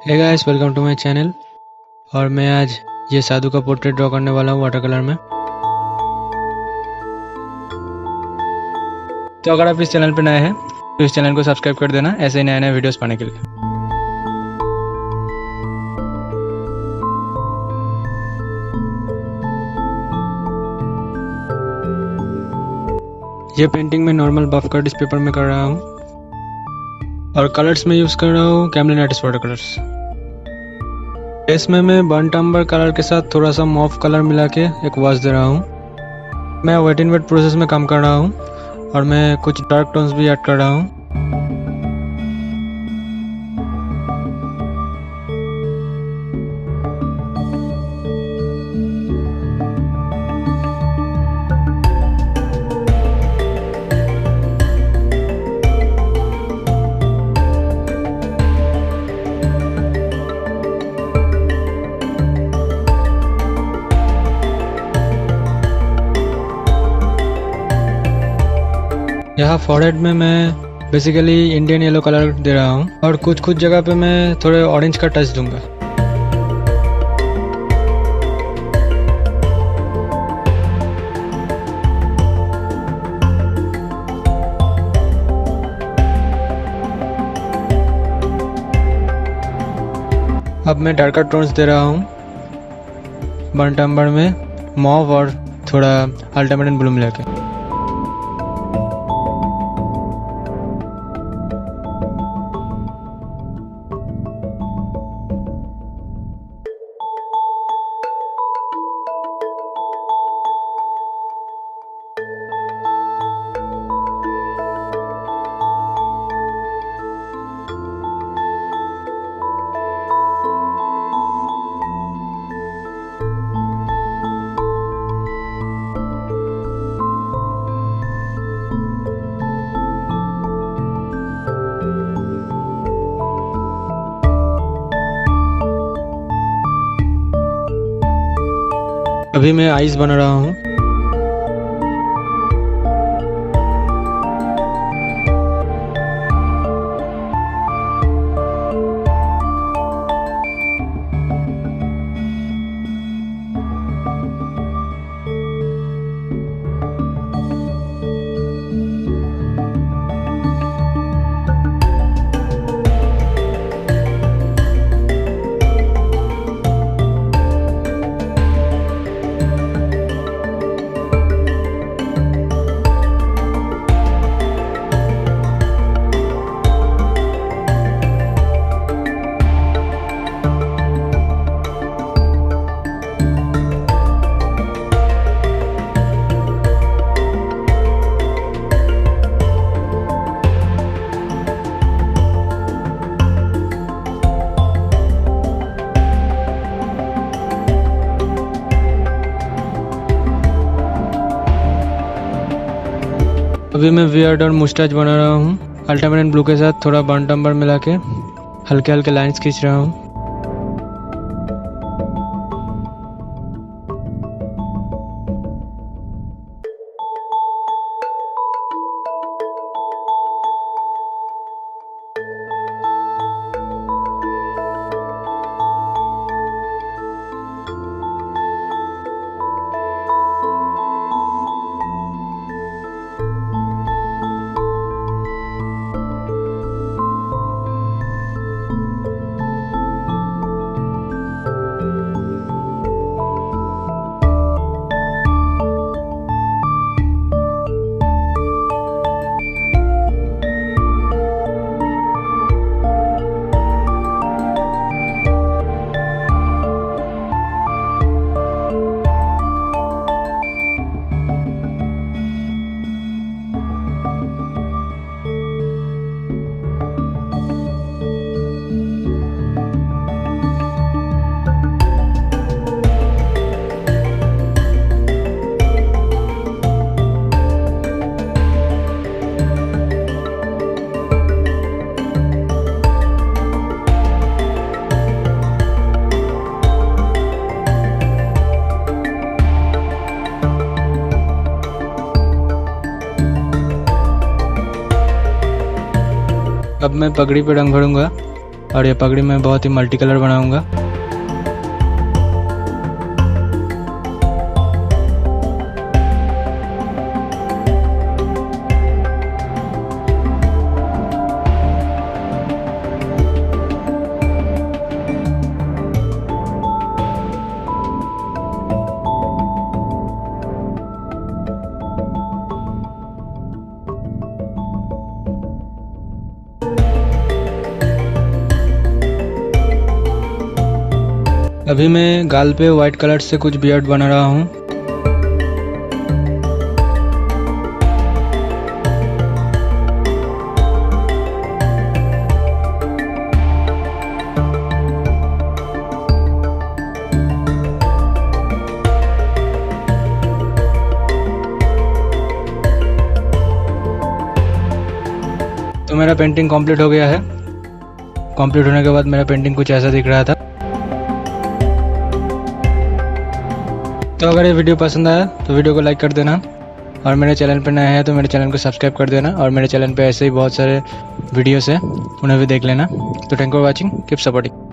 Hey guys, welcome to my channel. और मैं आज ये साधु का पोर्ट्रेट ड्रॉ करने वाला हूँ वाटर कलर में। तो अगर आप इस चैनल पे नए हैं तो इस चैनल को सब्सक्राइब कर देना ऐसे ही नए नए वीडियोस पाने के लिए। ये पेंटिंग मैं नॉर्मल बफ कट पेपर में कर रहा हूँ और कलर्स में यूज़ कर रहा हूँ कैमलिन आर्टिस्ट वाटर कलर्स। इसमें मैं बर्न्ट आम्बर कलर के साथ थोड़ा सा मॉफ कलर मिला के एक वॉश दे रहा हूँ। मैं वेट इन वेट प्रोसेस में काम कर रहा हूँ और मैं कुछ डार्क टोन्स भी ऐड कर रहा हूँ। यहाँ फॉरहेड में मैं बेसिकली इंडियन येलो कलर दे रहा हूँ और कुछ जगह पे मैं थोड़े ऑरेंज का टच दूंगा। अब मैं डार्कर टोन्स दे रहा हूँ बर्न्ट आम्बर में मॉव और थोड़ा अल्टरनेट ब्लू मिला के। अभी मैं आइस बना रहा हूँ। अभी मैं बियर्ड और मुस्टैच बना रहा हूँ अल्टरनेट ब्लू के साथ थोड़ा बर्न्ट आम्बर मिला के हल्के हल्के लाइंस खींच रहा हूँ। अब मैं पगड़ी पे रंग भरूंगा और ये पगड़ी मैं बहुत ही मल्टी कलर बनाऊंगा। अभी मैं गाल पे वाइट कलर से कुछ बियर्ड बना रहा हूँ। तो मेरा पेंटिंग कंप्लीट हो गया है। कंप्लीट होने के बाद मेरा पेंटिंग कुछ ऐसा दिख रहा था। तो अगर ये वीडियो पसंद आया तो वीडियो को लाइक कर देना, और मेरे चैनल पर नए हैं तो मेरे चैनल को सब्सक्राइब कर देना, और मेरे चैनल पे ऐसे ही बहुत सारे वीडियोस हैं, उन्हें भी देख लेना। तो thank you for watching, keep supporting.